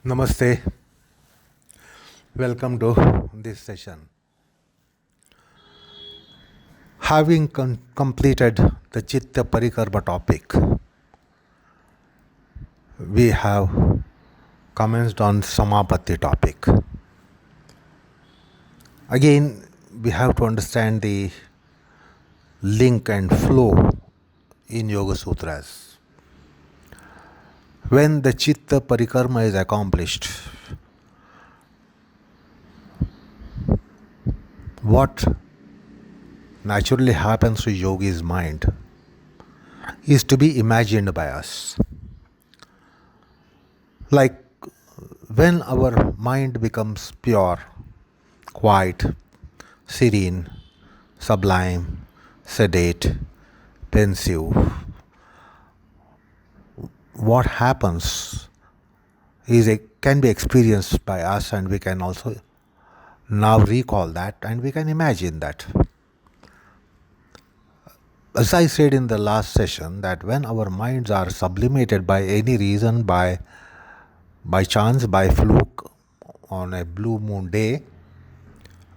Namaste. Welcome to this session. Having completed the Chitta Parikarma topic, we have commenced on Samapatti topic. Again, we have to understand the link and flow in Yoga Sutras. When the Chitta Parikarma is accomplished, what naturally happens to yogi's mind is to be imagined by us. Like when our mind becomes pure, quiet, serene, sublime, sedate, pensive, what happens is it can be experienced by us, and we can also now recall that and we can imagine that. As I said in the last session, that when our minds are sublimated by any reason, by chance, by fluke, on a blue moon day,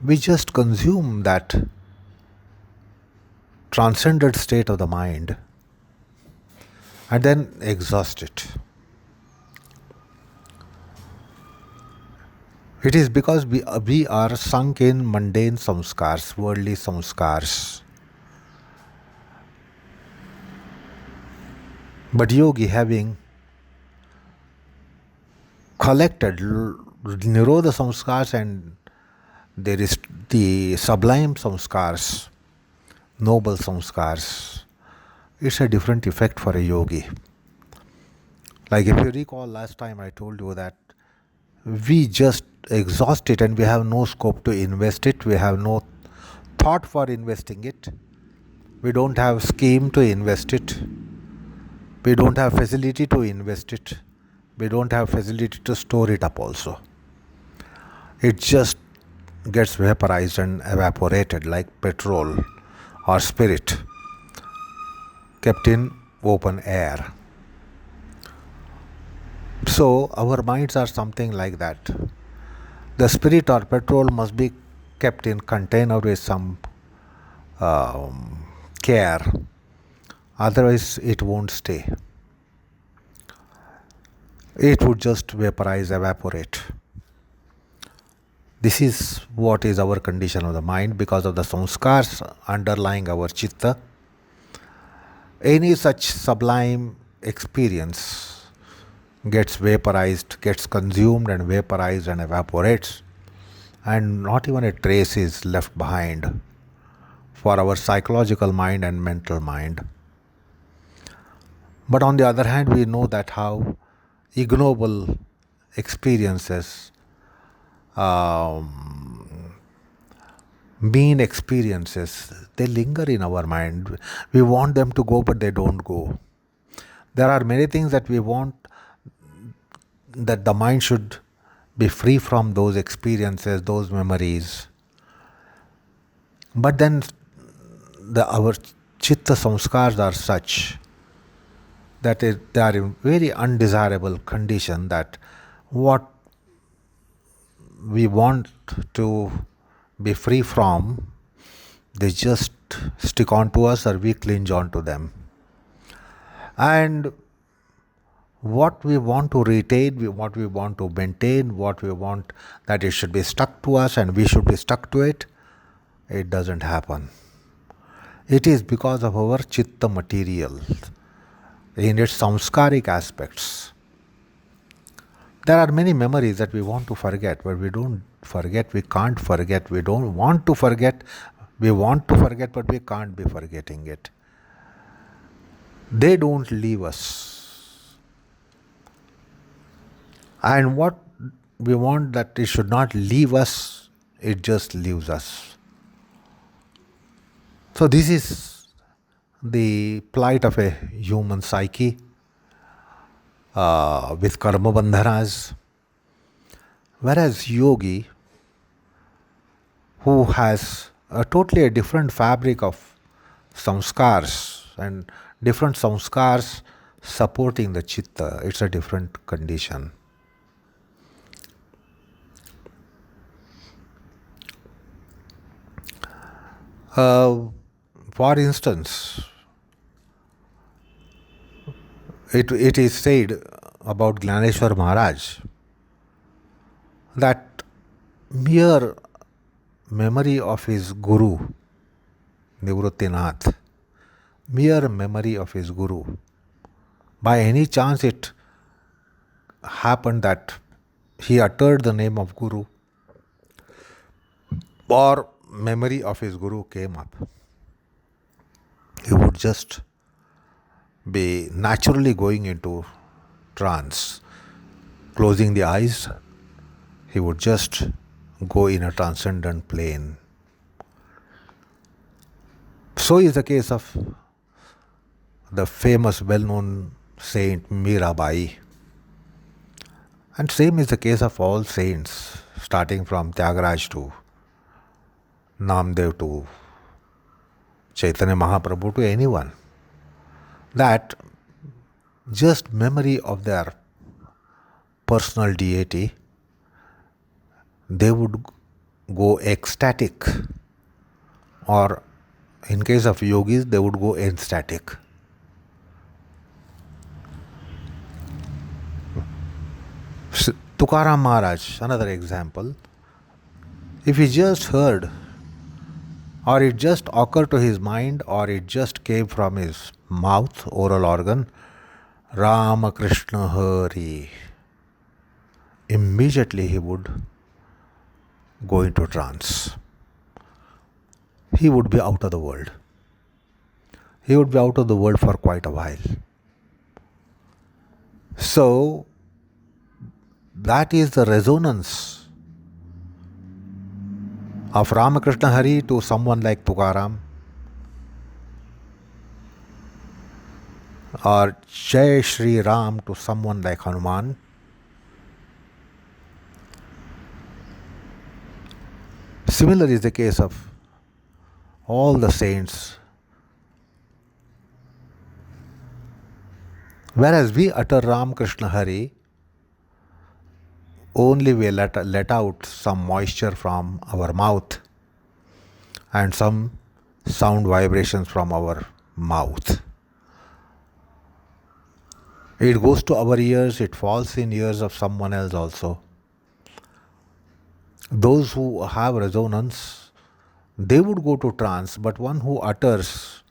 we just consume that transcended state of the mind and then exhaust it. It is because we are sunk in mundane samskars, worldly samskars. But yogi, having collected nirodha samskars, and there is the sublime samskars, noble samskars, it's a different effect for a yogi. Like if you recall, last time I told you that we just exhaust it and we have no scope to invest it, we have no thought for investing it, we don't have scheme to invest it, we don't have facility to invest it, we don't have facility to store it up also. It just gets vaporized and evaporated like petrol or spirit kept in open air. So our minds are something like that. The spirit or petrol must be kept in container with some care, otherwise it won't stay. It would just vaporize, evaporate. This is what is our condition of the mind because of the samskars underlying our chitta. Any such sublime experience gets vaporized, gets consumed and vaporized and evaporates, and not even a trace is left behind for our psychological mind and mental mind. But on the other hand, we know that how ignoble experiences, mean experiences, they linger in our mind. We want them to go, but they don't go. There are many things that we want that the mind should be free from those experiences, those memories. But then our chitta samskars are such that they are in very undesirable condition that what we want to be free from, they just stick on to us or we cling on to them. And what we want to retain, what we want to maintain, what we want that it should be stuck to us and we should be stuck to it, it doesn't happen. It is because of our chitta material in its samskaric aspects. There are many memories that we want to forget, but we don't forget, we can't forget, we don't want to forget, we want to forget, but we can't be forgetting it. They don't leave us. And what we want that it should not leave us, it just leaves us. So this is the plight of a human psyche with karma bandhanas. Whereas yogi, who has a totally a different fabric of samskars and different samskars supporting the chitta, it's a different condition. Uh, for instance, it is said about Gyaneshwar Maharaj that mere memory of his guru, Nivruttinath, mere memory of his guru, by any chance it happened that he uttered the name of Guru, or memory of his guru came up, he would just be naturally going into trance. Closing the eyes, he would just go in a transcendent plane. So is the case of the famous well-known saint Mirabai. And same is the case of all saints, starting from Tyagaraj to Namdev to Chaitanya Mahaprabhu to anyone, that just memory of their personal deity, they would go ecstatic, or in case of yogis, they would go ecstatic. Tukaram Maharaj, another example, if he just heard, or it just occurred to his mind, or it just came from his mouth, oral organ, Rama Krishna Hari, immediately he would go into trance. He would be out of the world. He would be out of the world for quite a while. So, that is the resonance of Ramakrishna Hari to someone like Tukaram, or Jai Shri Ram to someone like Hanuman. Similar is the case of all the saints. Whereas we utter Ram Krishna Hari, only we let out some moisture from our mouth and some sound vibrations from our mouth. It goes to our ears, it falls in ears of someone else also. Those who have resonance, they would go to trance, but one who utters,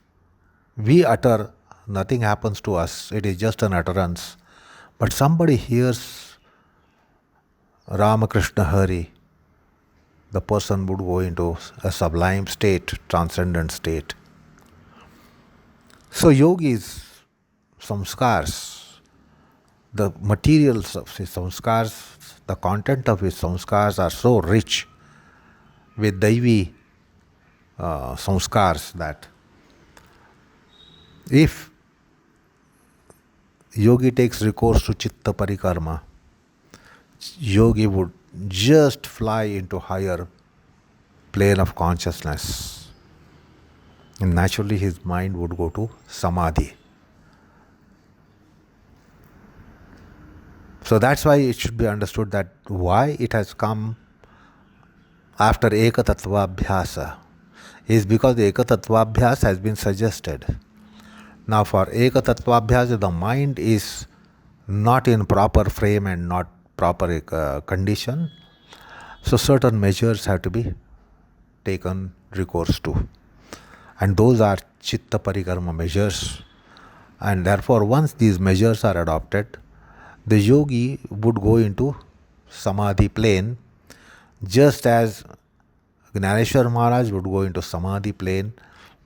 we utter, nothing happens to us, it is just an utterance. But somebody hears Ramakrishna Hari, the person would go into a sublime state, transcendent state. So yogis, samskars, the materials of his samskars, the content of his samskars are so rich with Daivi samskars that if yogi takes recourse to Chitta Parikarma, yogi would just fly into higher plane of consciousness. And naturally his mind would go to Samadhi. So that's why it should be understood that why it has come after Ekatatvabhyasa is because the Ekatatvabhyasa has been suggested. Now for Ekatatvabhyasa, the mind is not in proper frame and not proper condition. So certain measures have to be taken recourse to. And those are Chitta Parikarma measures. And therefore once these measures are adopted, the yogi would go into Samadhi plane, just as Gyaneshwar Maharaj would go into Samadhi plane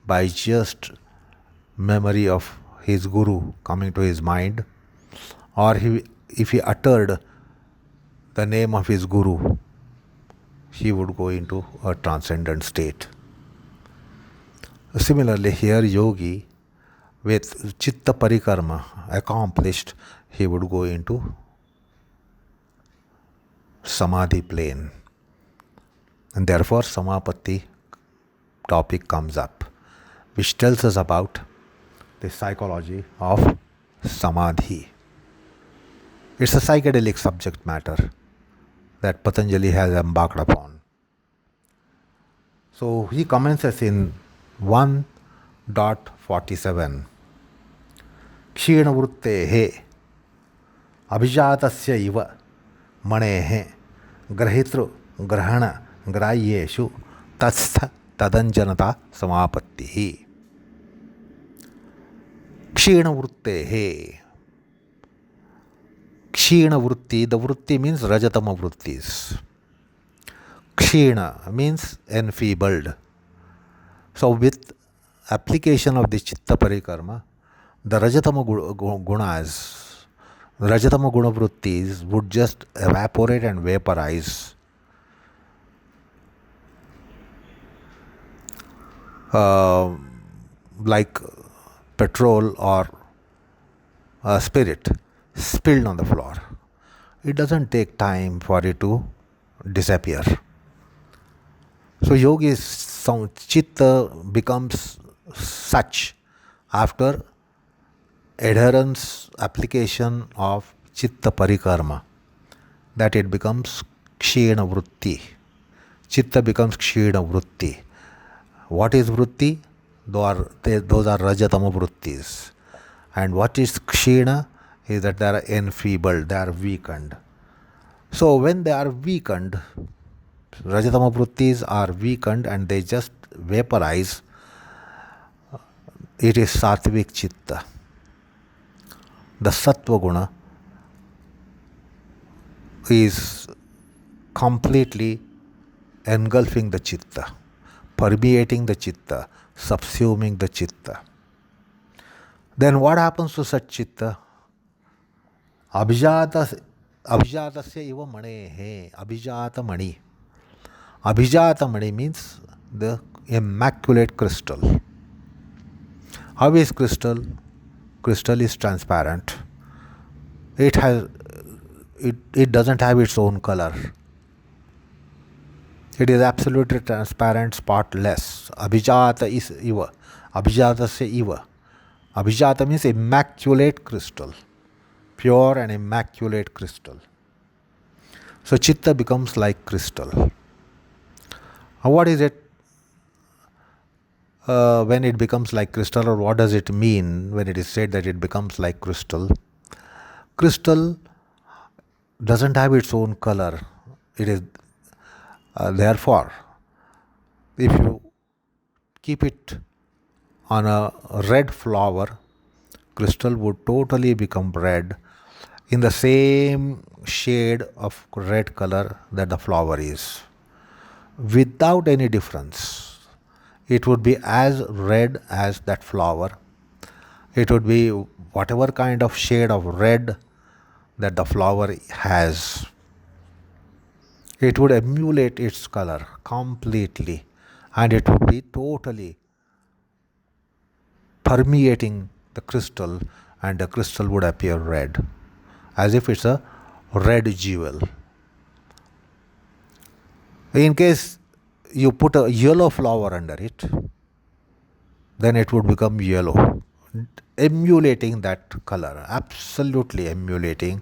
by just memory of his guru coming to his mind, or if he uttered the name of his guru, he would go into a transcendent state. Similarly, here yogi, with Chitta Parikarma accomplished, he would go into Samadhi plane. And therefore Samapatti topic comes up, which tells us about the psychology of Samadhi. It's a psychedelic subject matter that Patanjali has embarked upon. So he commences in 1.47 क्षीणवृत्तेः अभिजातस्य इव मणेः ग्रहितृग्रहणग्राह्येषु तत्स्थ तदञ्जनता समापत्तिः. क्षीणवृत्तेः. Kshina the vritti means Rajatama vrittis. Kshina means enfeebled. So with application of the Chitta Parikarma, the Rajatama gunas, Rajatama guna vrittis would just evaporate and vaporize. Like petrol or spirit spilled on the floor. It doesn't take time for it to disappear. So yogi's chitta becomes such after adherence, application of chitta parikarma, that it becomes kshena vritti. Chitta becomes kshena vritti. What is vritti? Those are rajatama vrittis. And what is kshena? Is that they are enfeebled, they are weakened. So when they are weakened, Rajatama vrittis are weakened and they just vaporize, it is Sattvic Chitta. The Sattva Guna is completely engulfing the Chitta, permeating the Chitta, subsuming the Chitta. Then what happens to such Chitta? Abhijatasya eva manehe. Abhijata mani. Abhijata mani means the immaculate crystal. How is crystal? Crystal is transparent. It doesn't have its own color. It is absolutely transparent, spotless. Abhijata is eva. Abhijatasya eva. Abhijata means immaculate crystal. Pure and immaculate crystal. So Chitta becomes like crystal. What is it when it becomes like crystal, or what does it mean when it is said that it becomes like crystal? Crystal doesn't have its own color. It is therefore, if you keep it on a red flower, crystal would totally become red in the same shade of red color that the flower is, without any difference. It would be as red as that flower. It would be whatever kind of shade of red that the flower has. It would emulate its color completely, and it would be totally permeating the crystal, and the crystal would appear red, as if it's a red jewel. In case you put a yellow flower under it, then it would become yellow, emulating that color, absolutely emulating.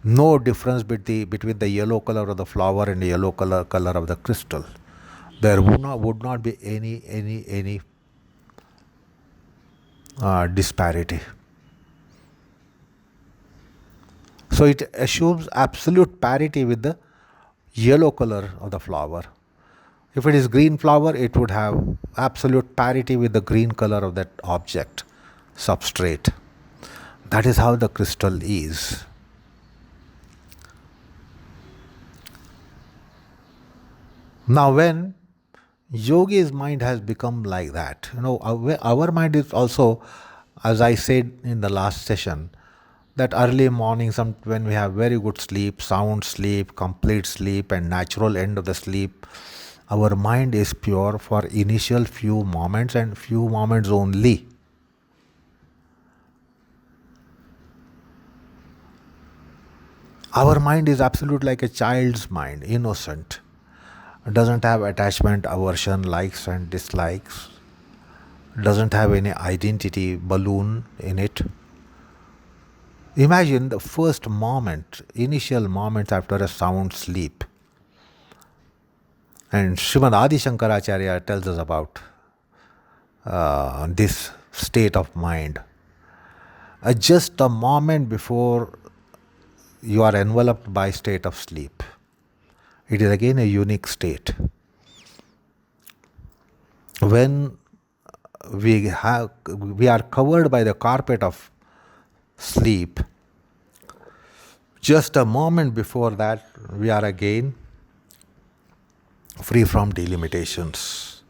No difference between the yellow color of the flower and the yellow color of the crystal. There would not be any disparity. So it assumes absolute parity with the yellow color of the flower. If it is green flower, it would have absolute parity with the green color of that object, substrate. That is how the crystal is. Now when yogi's mind has become like that, our mind is also, as I said in the last session, that early morning, when we have very good sleep, sound sleep, complete sleep, and natural end of the sleep, our mind is pure for initial few moments and few moments only. Our mind is absolute like a child's mind, innocent. It doesn't have attachment, aversion, likes and dislikes. It doesn't have any identity balloon in it. Imagine the first moment, initial moments after a sound sleep. And Srimad Adi Shankaracharya tells us about this state of mind. Just a moment before you are enveloped by state of sleep. It is again a unique state. When we are covered by the carpet of sleep, just a moment before that we are again free from delimitations.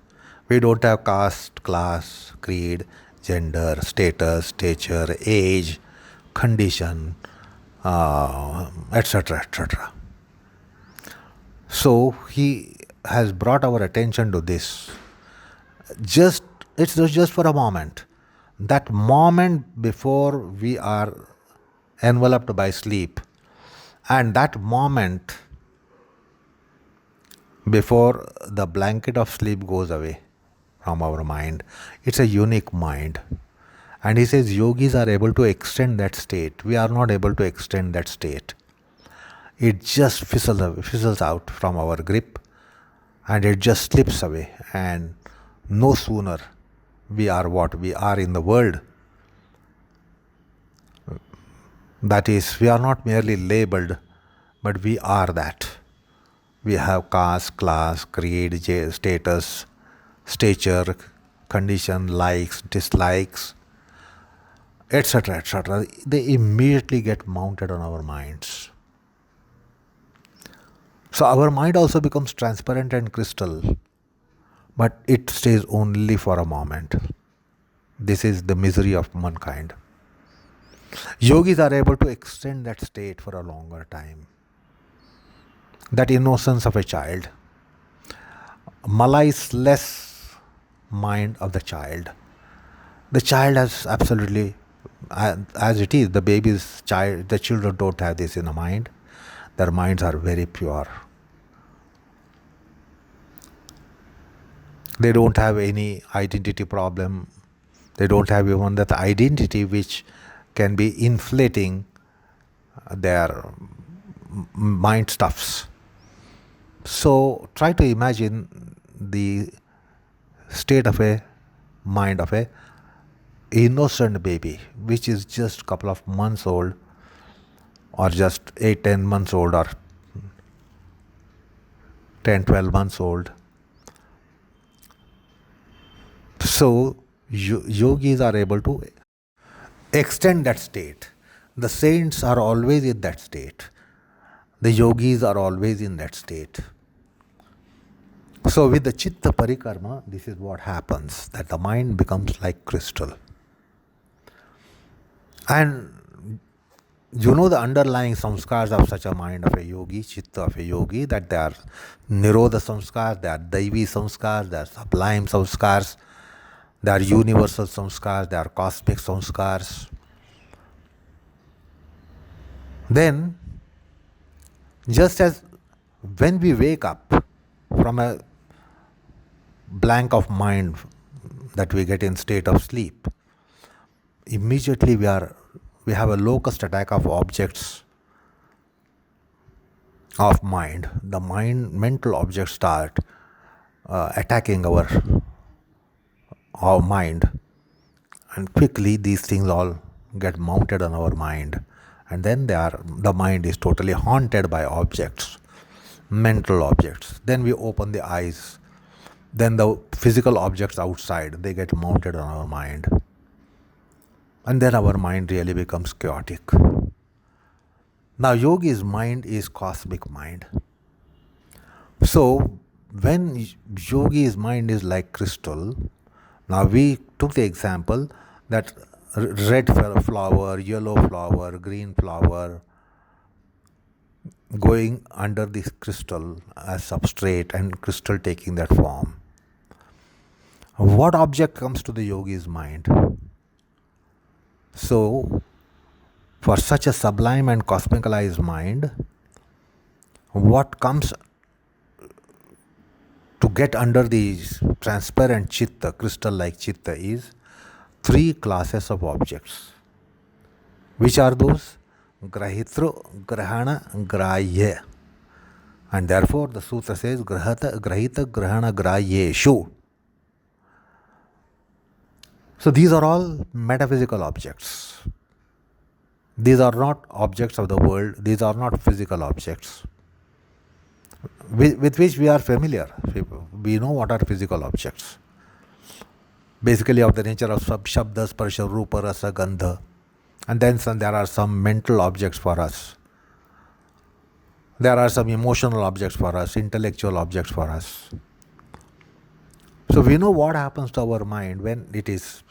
We don't have caste, class, creed, gender, status, stature, age, condition, etc., etc. So he has brought our attention to this. It's just for a moment. That moment before we are enveloped by sleep, and that moment before the blanket of sleep goes away from our mind. It's a unique mind. And he says yogis are able to extend that state. We are not able to extend that state. It just fizzles out from our grip and it just slips away. And no sooner we are what we are in the world. That is, we are not merely labeled, but we are that. We have caste, class, creed, status, stature, condition, likes, dislikes, etc., etc. They immediately get mounted on our minds. So our mind also becomes transparent and crystal, but it stays only for a moment. This is the misery of mankind. Yogis are able to extend that state for a longer time. That innocence of a child. Malai's less mind of the child. The child has absolutely, as it is, the children don't have this in the mind. Their minds are very pure. They don't have any identity problem. They don't have even that identity which can be inflating their mind stuffs. So try to imagine the state of a mind of a innocent baby, which is just a couple of months old, or just 8-10 months old, or 10-12 months old. So yogis are able to extend that state. The saints are always in that state. The yogis are always in that state. So with the chitta parikarma, this is what happens, that the mind becomes like crystal. And you know the underlying samskars of such a mind of a yogi, chitta of a yogi, that they are nirodha samskars, they are daivi samskars, they are sublime samskars, they are universal samskars, they are cosmic samskars. Then, just as when we wake up from a blank of mind that we get in state of sleep, immediately we have a locust attack of objects of mind. The mental objects start attacking our mind, and quickly these things all get mounted on our mind, and then the mind is totally haunted by objects, mental objects. Then we open the eyes, then the physical objects outside, they get mounted on our mind, and then our mind really becomes chaotic. Now yogi's mind is cosmic mind. So when yogi's mind is like crystal, now we took the example that red flower, yellow flower, green flower going under this crystal as substrate and crystal taking that form. What object comes to the yogi's mind? So, for such a sublime and cosmicalized mind, what comes to get under the transparent chitta, crystal-like chitta, is 3 classes of objects. Which are those? Grahitra, Grahana, Grahya. And therefore the sutra says Grahita, Grahana, Grahyeshu. So these are all metaphysical objects. These are not objects of the world, these are not physical objects with which we are familiar. We know what are physical objects. Basically, of the nature of shabda, sparsha, rupa, rasa, gandha. And then there are some mental objects for us. There are some emotional objects for us, intellectual objects for us. So we know what happens to our mind when it is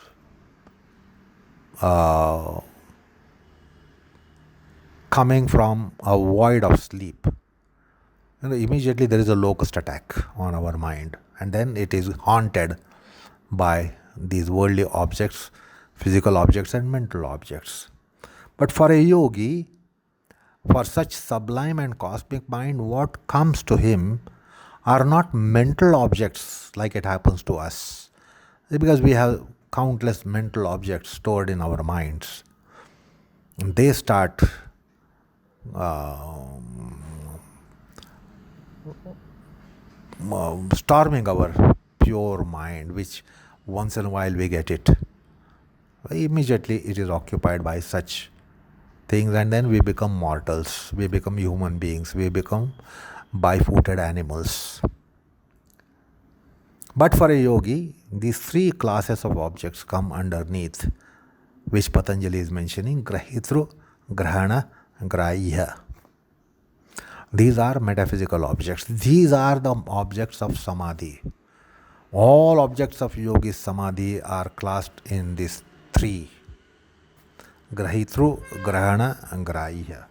coming from a void of sleep. Immediately there is a locust attack on our mind, and then it is haunted by these worldly objects, physical objects, and mental objects. But for a yogi, for such sublime and cosmic mind, what comes to him are not mental objects like it happens to us, because we have countless mental objects stored in our minds. They start storming our pure mind, which once in a while we get it. Immediately it is occupied by such things, and then we become mortals, we become human beings, we become bifooted animals. But for a yogi, these three classes of objects come underneath, which Patanjali is mentioning: grahitru, grahana, grahya. These are metaphysical objects. These are the objects of samadhi. All objects of yogi samadhi are classed in these three: grahitru, grahana, and grahya.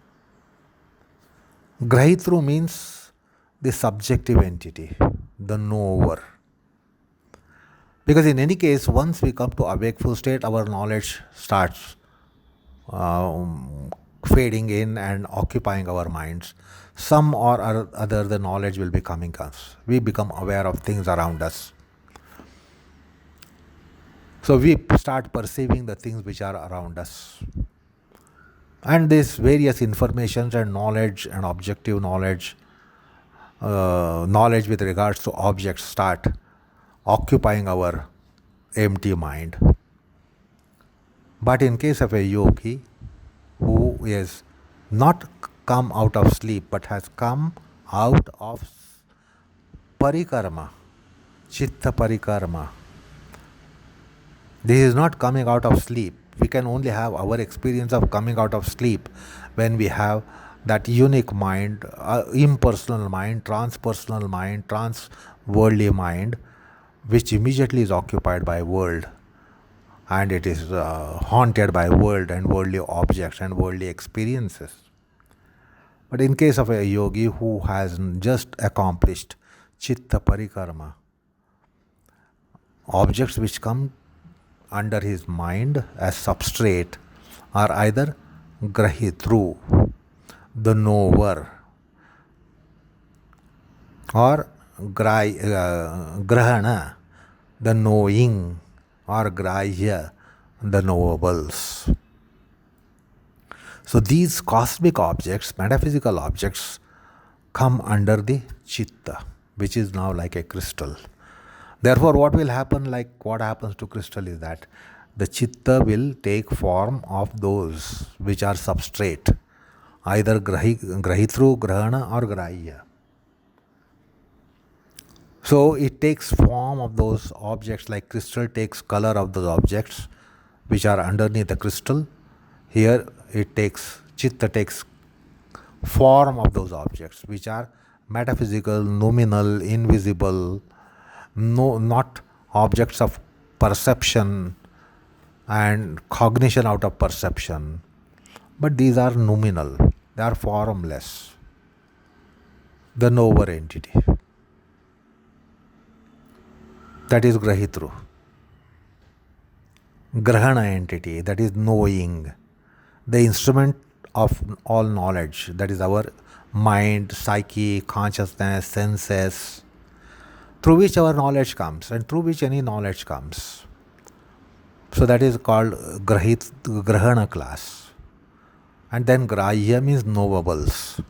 Grahitru means the subjective entity, the knower. Because in any case, once we come to a wakeful state, our knowledge starts fading in and occupying our minds. Some or other, the knowledge will be coming us. We become aware of things around us. So we start perceiving the things which are around us. And these various informations and knowledge and objective knowledge, knowledge with regards to objects start occupying our empty mind. But in case of a yogi who is not come out of sleep but has come out of parikarma, chitta parikarma, this is not coming out of sleep. We can only have our experience of coming out of sleep when we have that unique mind, impersonal mind, transpersonal mind, trans-worldly mind, which immediately is occupied by world, and it is haunted by world and worldly objects and worldly experiences. But in case of a yogi who has just accomplished chitta parikarma, objects which come under his mind as substrate are either grahitru, the knower, or grahana, the knowing, or grahya, the knowables. So these cosmic objects, metaphysical objects, come under the chitta, which is now like a crystal. Therefore, what will happen, like what happens to crystal, is that the chitta will take form of those which are substrate, either grahitru, grahana, or grahya. So it takes form of those objects, like crystal takes color of those objects which are underneath the crystal. Here chitta takes form of those objects which are metaphysical, nominal, invisible, not objects of perception and cognition out of perception, but these are nominal, they are formless, the knower entity. That is grahitru. Grahana entity, that is knowing, the instrument of all knowledge, that is our mind, psyche, consciousness, senses, through which our knowledge comes and through which any knowledge comes. So that is called grahana class. And then grahya means knowables.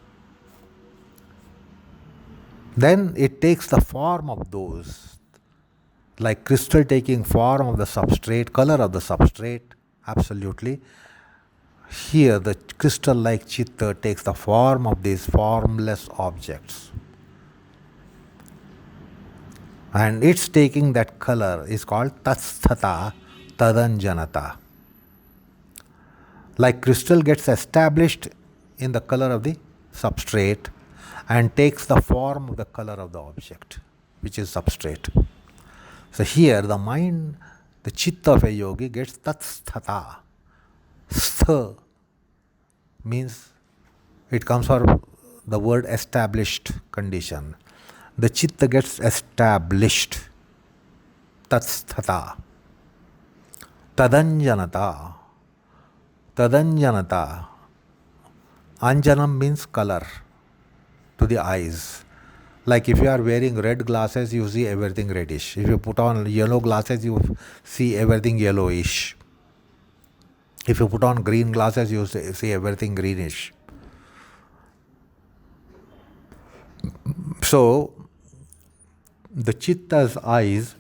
Then it takes the form of those, like crystal taking form of the substrate, color of the substrate, absolutely. Here the crystal-like chitta takes the form of these formless objects. And its taking that color is called tatsthata tadanjanata. Like crystal gets established in the color of the substrate and takes the form of the color of the object, which is substrate. So here the mind, the chitta of a yogi gets tatsthata. Stha means it comes from the word established condition. The chitta gets established. Tatsthata. Tadanjanata. Tadanjanata. Anjanam means color to the eyes. Like if you are wearing red glasses, you see everything reddish. If you put on yellow glasses, you see everything yellowish. If you put on green glasses, you see everything greenish. So, the chitta's eyes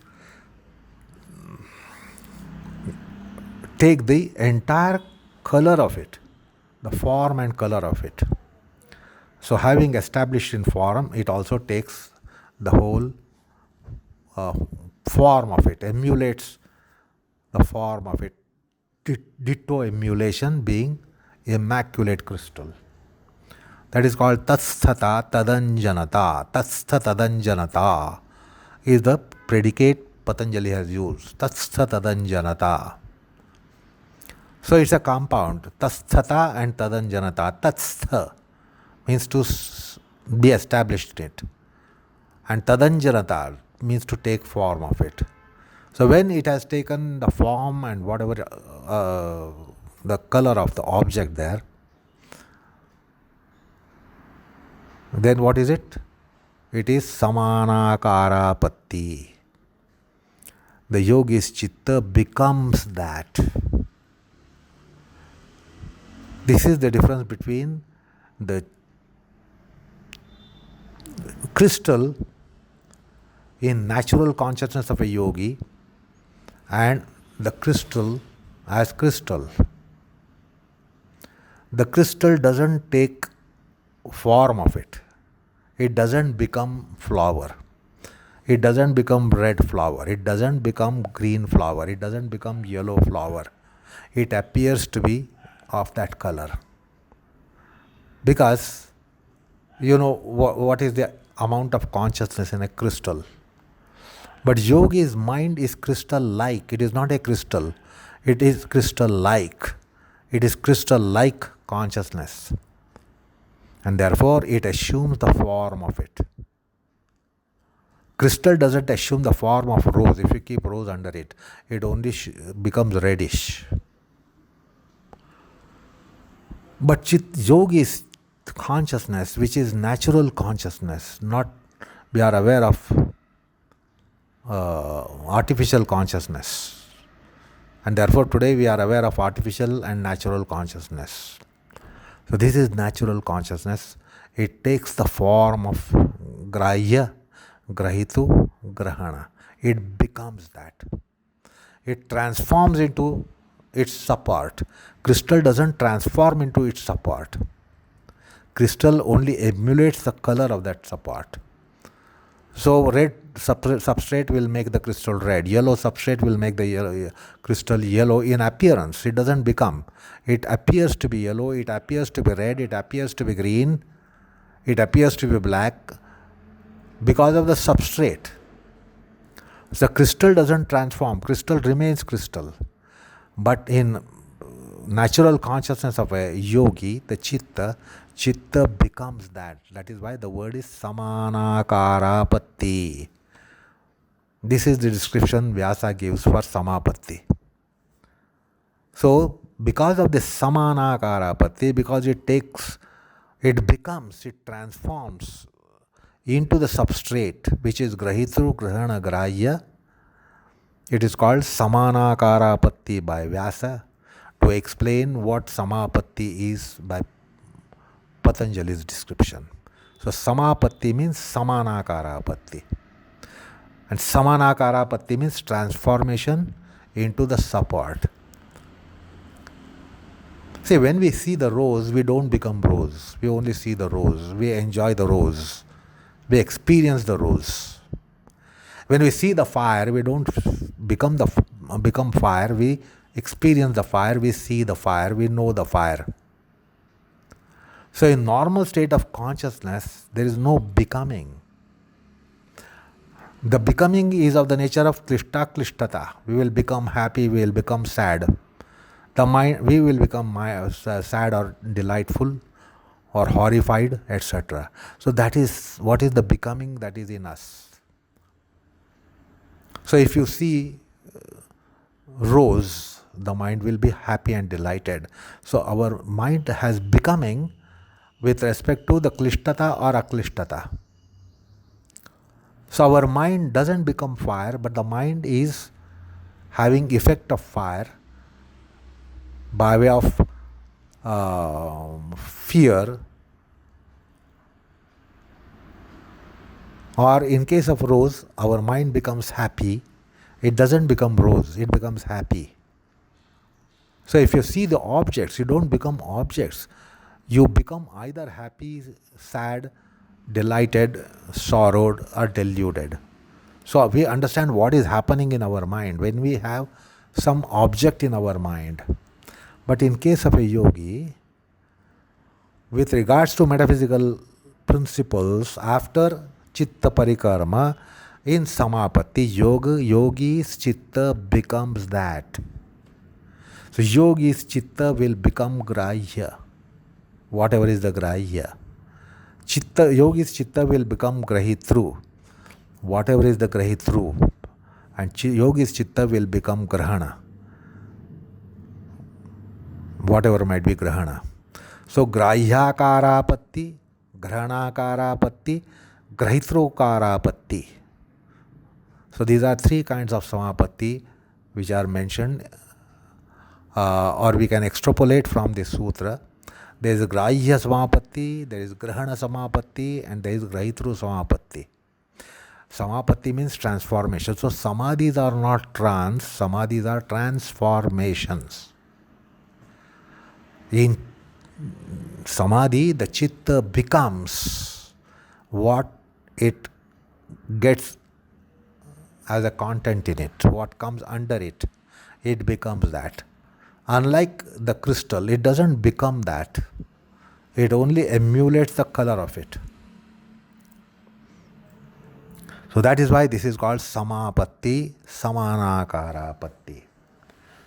take the entire color of it, the form and color of it. So, having established in form, it also takes the whole form of it, emulates the form of it. Ditto emulation being immaculate crystal. That is called tatsthata tadanjanata. Tatstha tadanjanata is the predicate Patanjali has used. Tatstha tadanjanata. So it's a compound. Tatsthata and tadanjanata. Tatstha means to be established in it. And tadanjanata means to take form of it. So when it has taken the form and whatever the color of the object there, then what is it? It is samanakarapatti. The yogi's chitta becomes that. This is the difference between the crystal in natural consciousness of a yogi and the crystal as crystal. The crystal doesn't take form of it. It doesn't become flower. It doesn't become red flower. It doesn't become green flower. It doesn't become yellow flower. It appears to be of that color. Because you know what is the amount of consciousness in a crystal. But yogi's mind is crystal-like. It is not a crystal. It is crystal-like. It is crystal-like consciousness. And therefore, it assumes the form of it. Crystal doesn't assume the form of rose. If you keep rose under it, it only becomes reddish. But yogi's consciousness, which is natural consciousness, not we are aware of artificial consciousness. And therefore, today we are aware of artificial and natural consciousness. So this is natural consciousness. It takes the form of grahya, grahitu, grahana. It becomes that. It transforms into its support. Crystal doesn't transform into its support. Crystal only emulates the color of that support. So red substrate will make the crystal red. Yellow substrate will make the crystal yellow in appearance. It doesn't become. It appears to be yellow. It appears to be red. It appears to be green. It appears to be black because of the substrate. The crystal doesn't transform. Crystal remains crystal. But in natural consciousness of a yogi, the chitta becomes that. That is why the word is samanakarapatti. This is the description Vyasa gives for samapatti. So, because of this samanakarapatti, because it transforms into the substrate, which is grahitru, grahana, grahya, it is called samanakarapatti by Vyasa to explain what samapatti is by Patanjali's description. So samapatti means samanakarapatti. And Samanakarapatti means transformation into the support. See, when we see the rose, we don't become rose. We only see the rose. We enjoy the rose. We experience the rose. When we see the fire, we don't become fire. We experience the fire. We see the fire. We know the fire. So in normal state of consciousness, there is no becoming. The becoming is of the nature of klishta klishtata. We will become happy, we will become sad. The mind, we will become sad or delightful or horrified, etc. So that is what is the becoming that is in us. So if you see rose, the mind will be happy and delighted. So our mind has becoming with respect to the klishtata or aklishtata. So our mind doesn't become fire, but the mind is having effect of fire by way of fear, or in case of rose, our mind becomes happy. It doesn't become rose, it becomes happy. So if you see the objects, you don't become objects. You become either happy, sad, delighted, sorrowed, or deluded. So we understand what is happening in our mind when we have some object in our mind. But in case of a yogi, with regards to metaphysical principles, after chitta parikarma, in samapatti, yogi's chitta becomes that. So yogi's chitta will become grahya, whatever is the grahya. Yogi's chitta will become grahitru, whatever is the grahitru. And yogi's chitta will become grahana, whatever might be grahana. So grahyakarapatti, grahanakarapatti, grahitrukarapatti. So these are three kinds of samapatti which are mentioned, or we can extrapolate from this sutra. There is grahya samapatti, there is grahana samapatti, and there is grahitru samapatti. Samapatti means transformation. So samadhis are not trance, samadhis are transformations. In samadhi, the chitta becomes what it gets as a content in it, what comes under it, it becomes that. Unlike the crystal, it doesn't become that. It only emulates the color of it. So that is why this is called samapatti, samanakarapatti.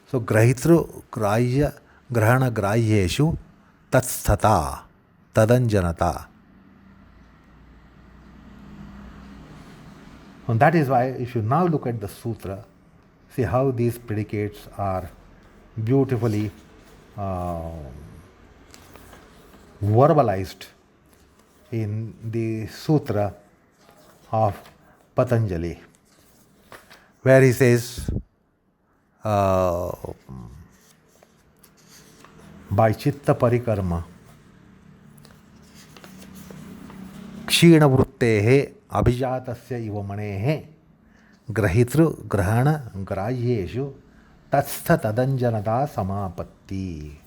So grahitru grahya grahana grahyeshu tatsthata tadanjanata. And that is why if you now look at the sutra, see how these predicates are beautifully verbalized in the sutra of Patanjali, where he says, by chitta parikarma, kshina vruttehe abhijatasya ivamanehe grahitru grahana grahyeshu tatstha tadanjanata samapatti.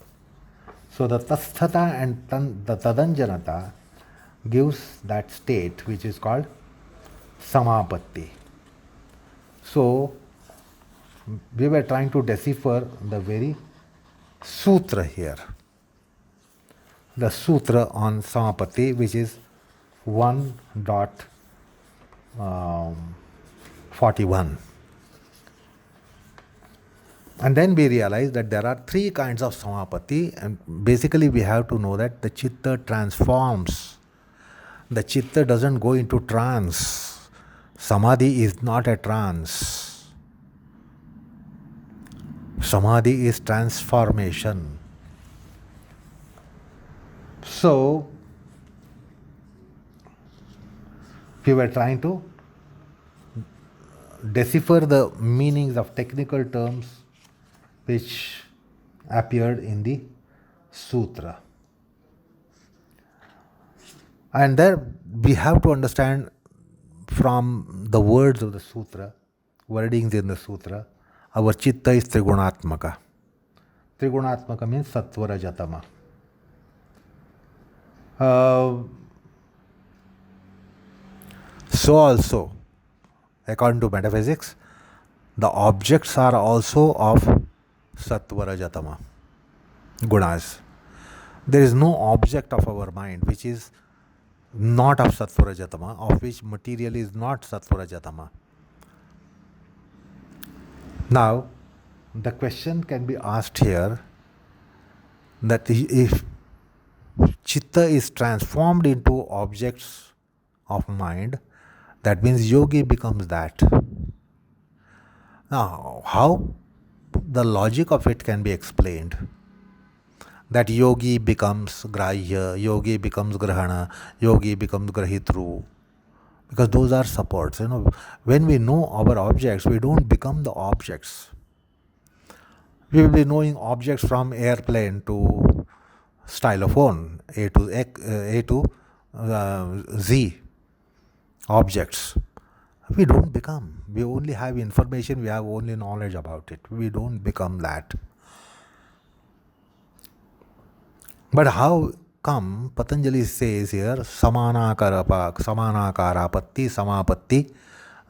So the tasthata and the tadanjanata gives that state which is called samapatti. So we were trying to decipher the very sutra here. The sutra on samapatti, which is 1.41. And then we realize that there are three kinds of samapatti, and basically we have to know that the chitta transforms. The chitta doesn't go into trance. Samadhi is not a trance. Samadhi is transformation. So, we were trying to decipher the meanings of technical terms which appeared in the sutra. And there we have to understand from the words of the sutra, wordings in the sutra, our chitta is Trigunatmaka. Trigunatmaka means Sattva, Rajatama. So also, according to metaphysics, the objects are also of Sattva, Rajatama, gunas. There is no object of our mind which is not of Sattva, Rajatama, of which material is not Sattva, Rajatama. Now, the question can be asked here that if chitta is transformed into objects of mind, that means yogi becomes that. Now, how the logic of it can be explained? That yogi becomes grahya, yogi becomes grahana, yogi becomes grahitru. Because those are supports. When we know our objects, we don't become the objects. We will be knowing objects from airplane to stylophone, A to Z objects. We don't become. We only have information, we have only knowledge about it. We don't become that. But how come Patanjali says here, Samanakarapatti, Samapatti,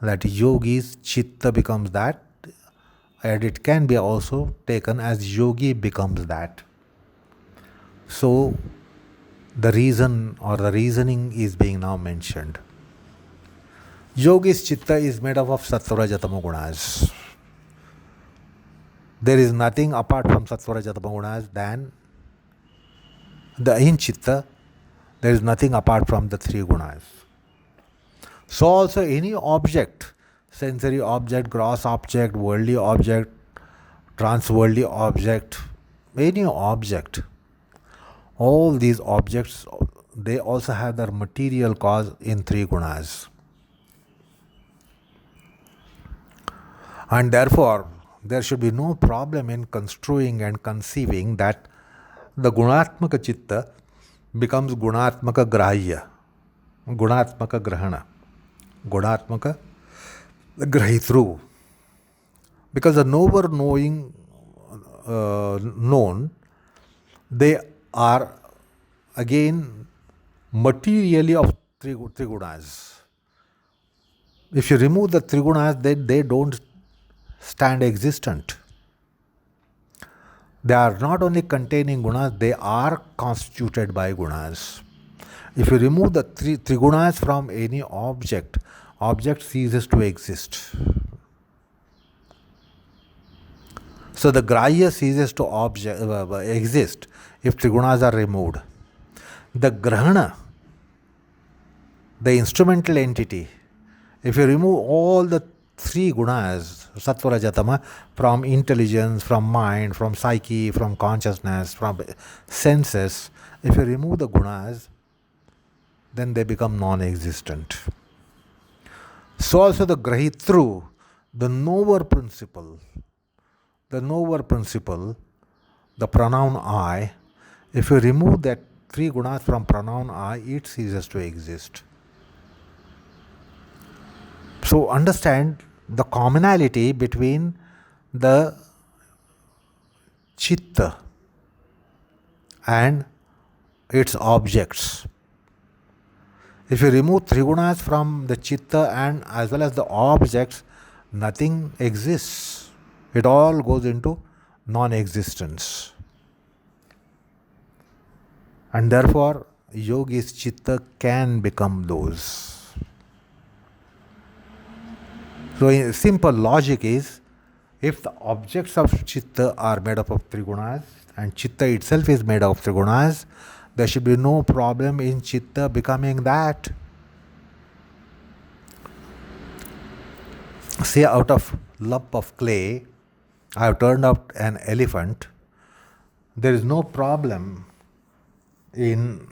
that yogi's chitta becomes that, and it can be also taken as yogi becomes that. So, the reason or the reasoning is being now mentioned. Yogi's chitta is made up of Sattva, Rajatama gunas. There is nothing apart from Sattva, Rajatama gunas than in chitta. There is nothing apart from the three gunas. So also any object, sensory object, gross object, worldly object, trans-worldly object, any object, all these objects, they also have their material cause in three gunas. And therefore, there should be no problem in construing and conceiving that the Gunatmaka Chitta becomes Gunatmaka Grahya, Gunatmaka Grahana, Gunatmaka Grahitru. Because the knower knowing known, they are again materially of three gunas. If you remove the three gunas, then they don't stand existent. They are not only containing gunas, they are constituted by gunas. If you remove the three gunas from any object, object ceases to exist. So the grahya ceases to exist if trigunas are removed. The grahana, the instrumental entity, if you remove all the three gunas, sattva, rajatama, from intelligence, from mind, from psyche, from consciousness, from senses, if you remove the gunas, then they become non-existent. So also the grahitru, the knower principle, the pronoun I, if you remove that three gunas from pronoun I, it ceases to exist. So understand the commonality between the chitta and its objects. If you remove three gunas from the chitta and as well as the objects, nothing exists. It all goes into non-existence. And therefore, yogi's chitta can become those. So, simple logic is, if the objects of chitta are made up of three gunas and chitta itself is made up of three gunas, there should be no problem in chitta becoming that. Say, out of lump of clay, I have turned out an elephant. There is no problem in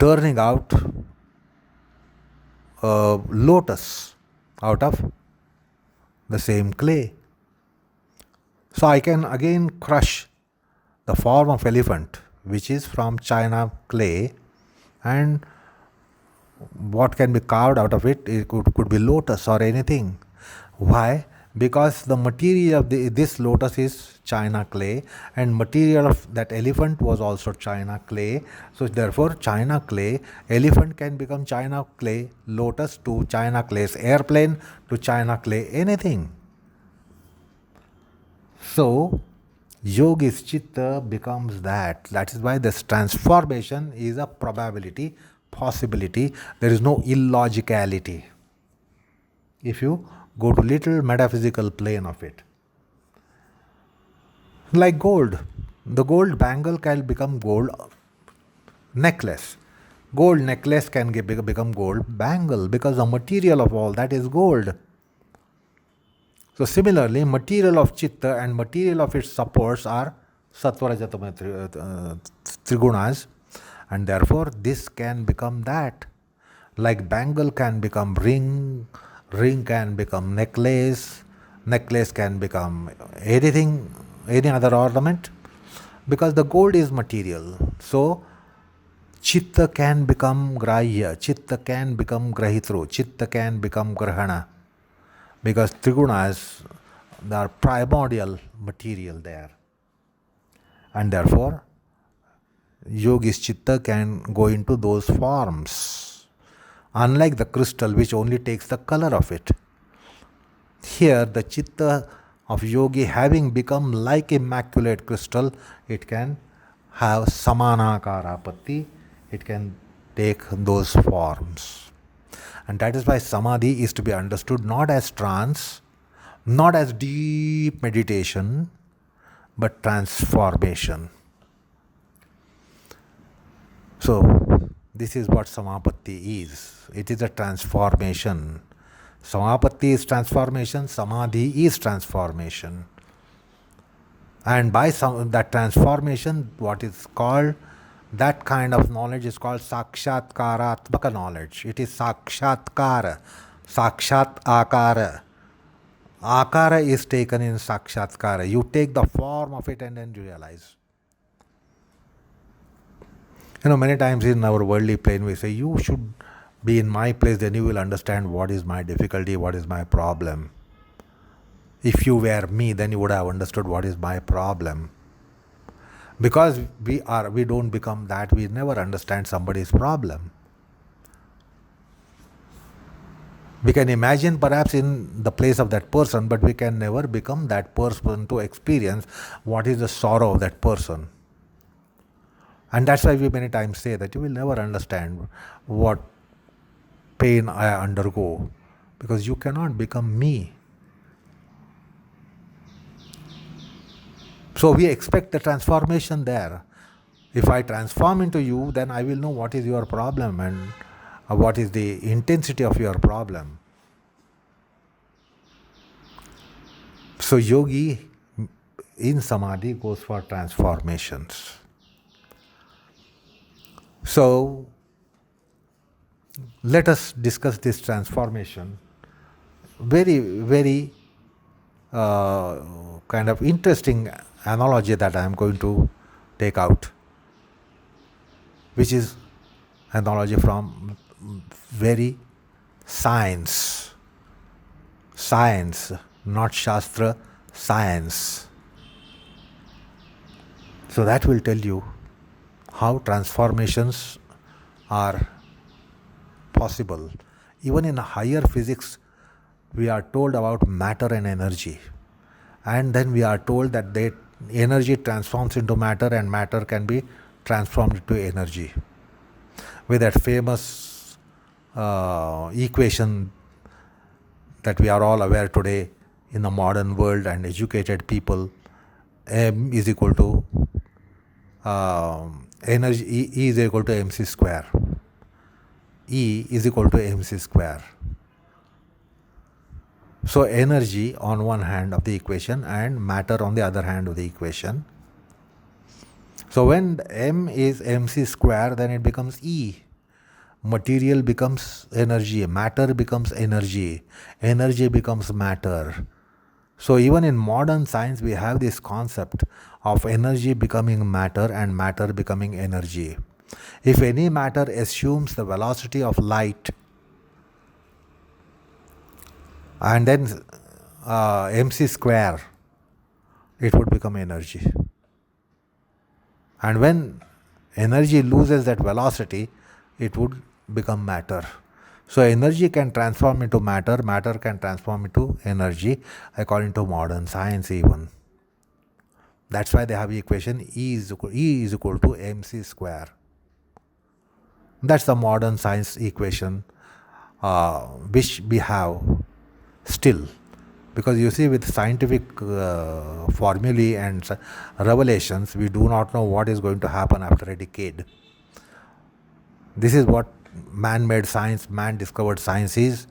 turning out a lotus out of the same clay. So I can again crush the form of elephant, which is from china clay, and what can be carved out of it, it could be lotus or anything. Why? Because the material of this lotus is china clay, and material of that elephant was also china clay. So therefore china clay, elephant can become china clay, lotus to china clay's airplane to china clay, anything. So yogis chitta becomes that. That is why this transformation is a probability, possibility. There is no illogicality. If you go to little metaphysical plane of it. Like gold. The gold bangle can become gold necklace. Gold necklace can become gold bangle because the material of all that is gold. So similarly, material of chitta and material of its supports are sattva, rajatama, trigunas, and therefore this can become that. Like bangle can become ring, ring can become necklace, necklace can become anything, any other ornament, because the gold is material. So chitta can become grahya, chitta can become grahitru, chitta can become grahana, because trigunas, they are primordial material there, and therefore yogis chitta can go into those forms, unlike the crystal which only takes the color of it. Here the chitta of yogi, having become like immaculate crystal, it can have samanakarapatti, it can take those forms. And that is why samadhi is to be understood not as trance, not as deep meditation, but transformation. So this is what samapatti is. It is a transformation. Samapatti is transformation, samadhi is transformation. And by that transformation, what is called, that kind of knowledge is called sakshatkaratmaka knowledge. It is sakshatkara, sakshat akara. Akara is taken in sakshatkara. You take the form of it and then realize. Many times in our worldly plane we say, you should be in my place, then you will understand what is my difficulty, what is my problem. If you were me, then you would have understood what is my problem. Because we don't become that, we never understand somebody's problem. We can imagine perhaps in the place of that person, but we can never become that person to experience what is the sorrow of that person. And that's why we many times say that you will never understand what pain I undergo, because you cannot become me. So we expect the transformation there. If I transform into you, then I will know what is your problem and what is the intensity of your problem. So yogi in samadhi goes for transformations. So let us discuss this transformation. Very, very kind of interesting analogy that I am going to take out, which is analogy from very science, not shastra, science. So that will tell you how transformations are possible. Even in higher physics, we are told about matter and energy, and then we are told that energy transforms into matter and matter can be transformed into energy. With that famous equation that we are all aware today in the modern world and educated people, M is equal to energy, E is equal to mc square. E is equal to mc square. So energy on one hand of the equation and matter on the other hand of the equation. So when M is mc square, then it becomes E. Material becomes energy, matter becomes energy, energy becomes matter. So even in modern science, we have this concept of energy becoming matter and matter becoming energy. If any matter assumes the velocity of light and then mc square, it would become energy. And when energy loses that velocity, it would become matter. So energy can transform into matter, matter can transform into energy, according to modern science even. That's why they have the equation E is equal to mc square. That's the modern science equation which we have still. Because you see, with scientific formulae and revelations, we do not know what is going to happen after a decade. This is what man-made science, man-discovered science is.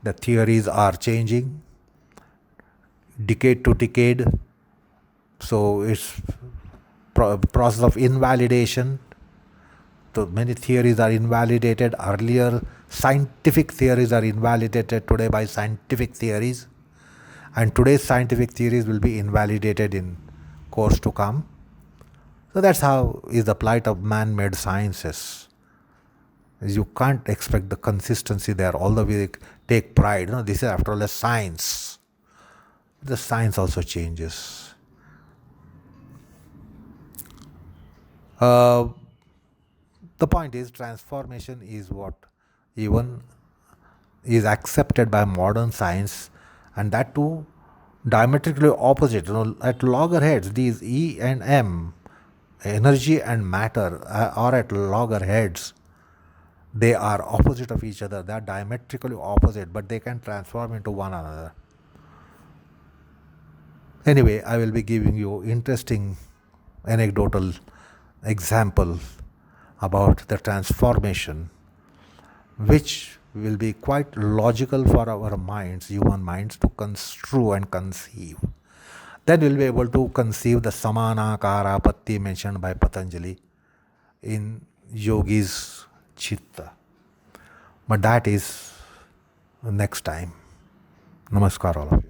The theories are changing decade to decade. So it's process of invalidation. So many theories are invalidated. Earlier scientific theories are invalidated today by scientific theories. And today's scientific theories will be invalidated in course to come. So that's how is the plight of man-made sciences. You can't expect the consistency there. Although we take pride, this is after all a science. The science also changes. The point is, transformation is what even is accepted by modern science, and that too diametrically opposite. At loggerheads, these E and M, energy and matter, are at loggerheads. They are opposite of each other. They are diametrically opposite, but they can transform into one another. Anyway, I will be giving you interesting anecdotal example about the transformation, which will be quite logical for our minds, human minds, to construe and conceive. Then we'll be able to conceive the Samanakara Patti mentioned by Patanjali in Yogi's Chitta. But that is next time. Namaskar all of you.